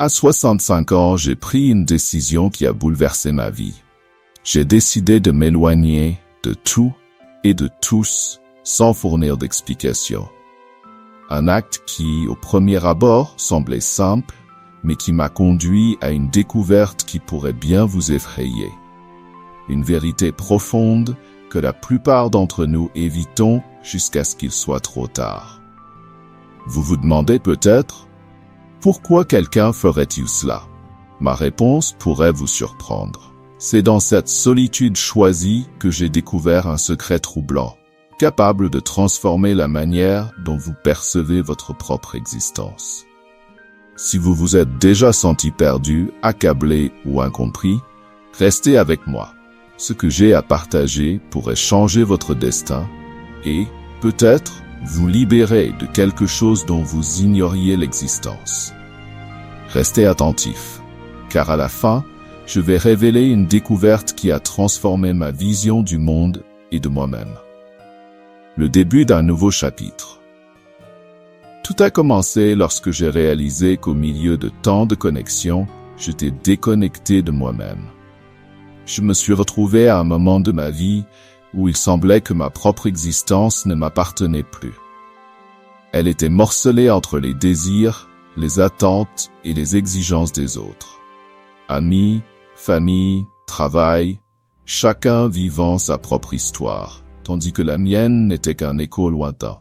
À 65 ans, j'ai pris une décision qui a bouleversé ma vie. J'ai décidé de m'éloigner de tout et de tous sans fournir d'explications. Un acte qui, au premier abord, semblait simple, mais qui m'a conduit à une découverte qui pourrait bien vous effrayer. Une vérité profonde que la plupart d'entre nous évitons jusqu'à ce qu'il soit trop tard. Vous vous demandez peut-être, pourquoi quelqu'un ferait-il cela? Ma réponse pourrait vous surprendre. C'est dans cette solitude choisie que j'ai découvert un secret troublant, capable de transformer la manière dont vous percevez votre propre existence. Si vous vous êtes déjà senti perdu, accablé ou incompris, restez avec moi. Ce que j'ai à partager pourrait changer votre destin et, peut-être, vous libérer de quelque chose dont vous ignoriez l'existence. Restez attentifs, car à la fin, je vais révéler une découverte qui a transformé ma vision du monde et de moi-même. Le début d'un nouveau chapitre. Tout a commencé lorsque j'ai réalisé qu'au milieu de tant de connexions, j'étais déconnecté de moi-même. Je me suis retrouvé à un moment de ma vie où il semblait que ma propre existence ne m'appartenait plus. Elle était morcelée entre les désirs, les attentes et les exigences des autres. Amis, famille, travail, chacun vivant sa propre histoire, tandis que la mienne n'était qu'un écho lointain.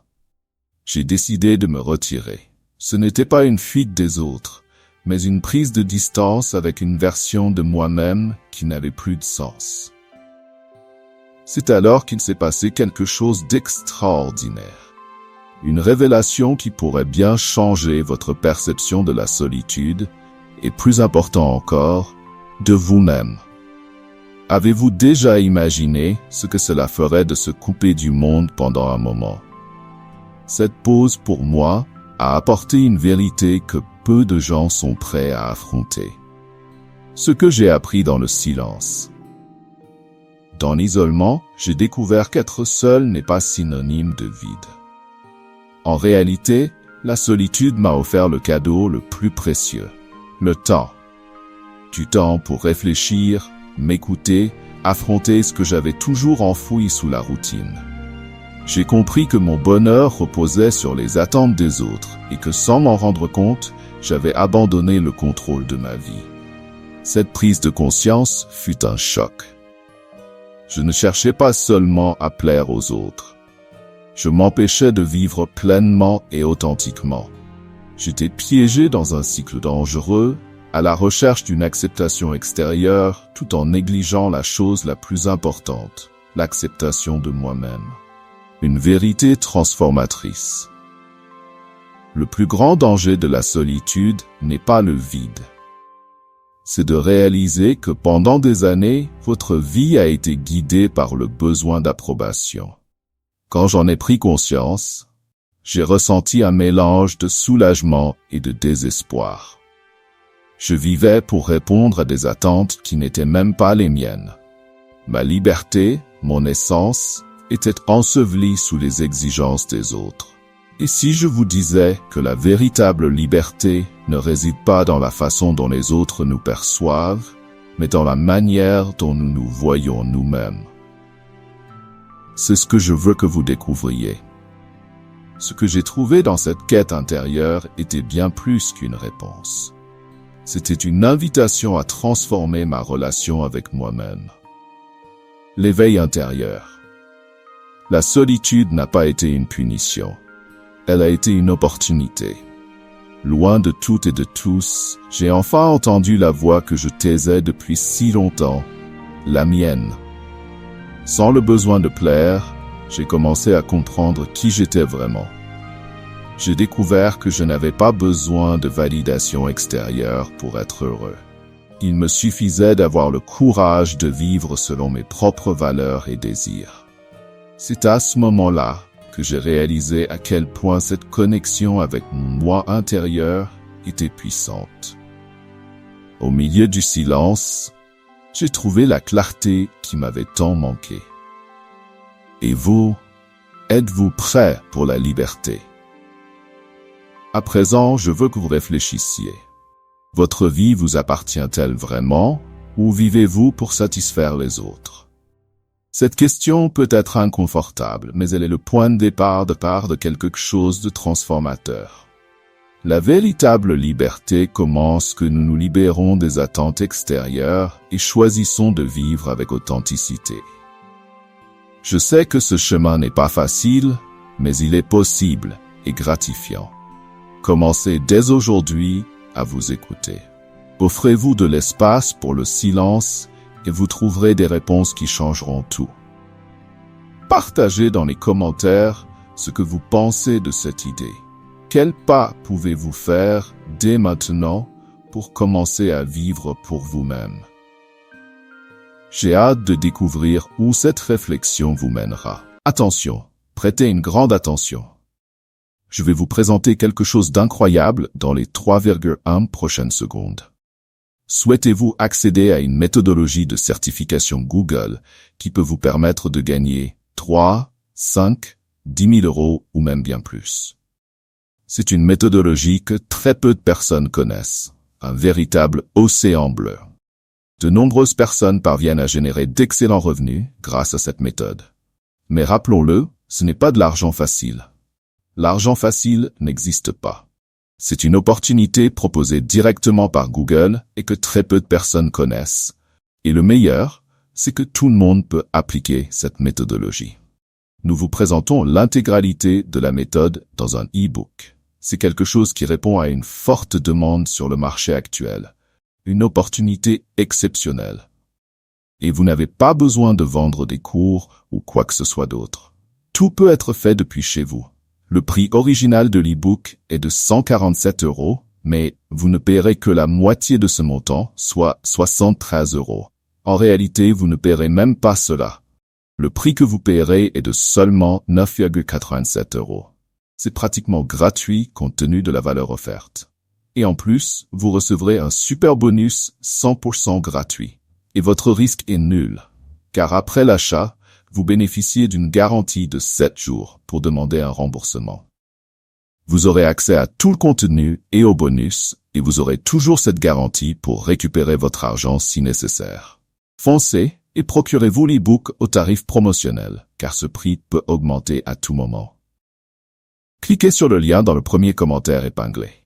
J'ai décidé de me retirer. Ce n'était pas une fuite des autres, mais une prise de distance avec une version de moi-même qui n'avait plus de sens. C'est alors qu'il s'est passé quelque chose d'extraordinaire. Une révélation qui pourrait bien changer votre perception de la solitude et, plus important encore, de vous-même. Avez-vous déjà imaginé ce que cela ferait de se couper du monde pendant un moment? Cette pause, pour moi, a apporté une vérité que peu de gens sont prêts à affronter. Ce que j'ai appris dans le silence. Dans l'isolement, j'ai découvert qu'être seul n'est pas synonyme de vide. En réalité, la solitude m'a offert le cadeau le plus précieux, le temps. Du temps pour réfléchir, m'écouter, affronter ce que j'avais toujours enfoui sous la routine. J'ai compris que mon bonheur reposait sur les attentes des autres et que sans m'en rendre compte, j'avais abandonné le contrôle de ma vie. Cette prise de conscience fut un choc. Je ne cherchais pas seulement à plaire aux autres. Je m'empêchais de vivre pleinement et authentiquement. J'étais piégé dans un cycle dangereux, à la recherche d'une acceptation extérieure, tout en négligeant la chose la plus importante, l'acceptation de moi-même. Une vérité transformatrice. Le plus grand danger de la solitude n'est pas le vide. C'est de réaliser que pendant des années, votre vie a été guidée par le besoin d'approbation. Quand j'en ai pris conscience, j'ai ressenti un mélange de soulagement et de désespoir. Je vivais pour répondre à des attentes qui n'étaient même pas les miennes. Ma liberté, mon essence, était ensevelie sous les exigences des autres. Et si je vous disais que la véritable liberté ne réside pas dans la façon dont les autres nous perçoivent, mais dans la manière dont nous nous voyons nous-mêmes? C'est ce que je veux que vous découvriez. Ce que j'ai trouvé dans cette quête intérieure était bien plus qu'une réponse. C'était une invitation à transformer ma relation avec moi-même. L'éveil intérieur. La solitude n'a pas été une punition. Elle a été une opportunité. Loin de toutes et de tous, j'ai enfin entendu la voix que je taisais depuis si longtemps, la mienne. Sans le besoin de plaire, j'ai commencé à comprendre qui j'étais vraiment. J'ai découvert que je n'avais pas besoin de validation extérieure pour être heureux. Il me suffisait d'avoir le courage de vivre selon mes propres valeurs et désirs. C'est à ce moment-là que j'ai réalisé à quel point cette connexion avec mon moi intérieur était puissante. Au milieu du silence, j'ai trouvé la clarté qui m'avait tant manqué. Et vous, êtes-vous prêts pour la liberté? À présent, je veux que vous réfléchissiez. Votre vie vous appartient-elle vraiment, ou vivez-vous pour satisfaire les autres? Cette question peut être inconfortable, mais elle est le point de départ de quelque chose de transformateur. La véritable liberté commence que nous nous libérons des attentes extérieures et choisissons de vivre avec authenticité. Je sais que ce chemin n'est pas facile, mais il est possible et gratifiant. Commencez dès aujourd'hui à vous écouter. Offrez-vous de l'espace pour le silence et vous trouverez des réponses qui changeront tout. Partagez dans les commentaires ce que vous pensez de cette idée. Quels pas pouvez-vous faire dès maintenant pour commencer à vivre pour vous-même? J'ai hâte de découvrir où cette réflexion vous mènera. Attention, prêtez une grande attention. Je vais vous présenter quelque chose d'incroyable dans les 3,1 prochaines secondes. Souhaitez-vous accéder à une méthodologie de certification Google qui peut vous permettre de gagner 3, 5, 10 000 euros ou même bien plus? C'est une méthodologie que très peu de personnes connaissent, un véritable océan bleu. De nombreuses personnes parviennent à générer d'excellents revenus grâce à cette méthode. Mais rappelons-le, ce n'est pas de l'argent facile. L'argent facile n'existe pas. C'est une opportunité proposée directement par Google et que très peu de personnes connaissent. Et le meilleur, c'est que tout le monde peut appliquer cette méthodologie. Nous vous présentons l'intégralité de la méthode dans un e-book. C'est quelque chose qui répond à une forte demande sur le marché actuel. Une opportunité exceptionnelle. Et vous n'avez pas besoin de vendre des cours ou quoi que ce soit d'autre. Tout peut être fait depuis chez vous. Le prix original de l'e-book est de 147 €, mais vous ne paierez que la moitié de ce montant, soit 73 €. En réalité, vous ne paierez même pas cela. Le prix que vous paierez est de seulement 9,87 €. C'est pratiquement gratuit compte tenu de la valeur offerte. Et en plus, vous recevrez un super bonus 100% gratuit. Et votre risque est nul, car après l'achat, vous bénéficiez d'une garantie de 7 jours pour demander un remboursement. Vous aurez accès à tout le contenu et aux bonus, et vous aurez toujours cette garantie pour récupérer votre argent si nécessaire. Foncez et procurez-vous l'e-book au tarif promotionnel, car ce prix peut augmenter à tout moment. Cliquez sur le lien dans le premier commentaire épinglé.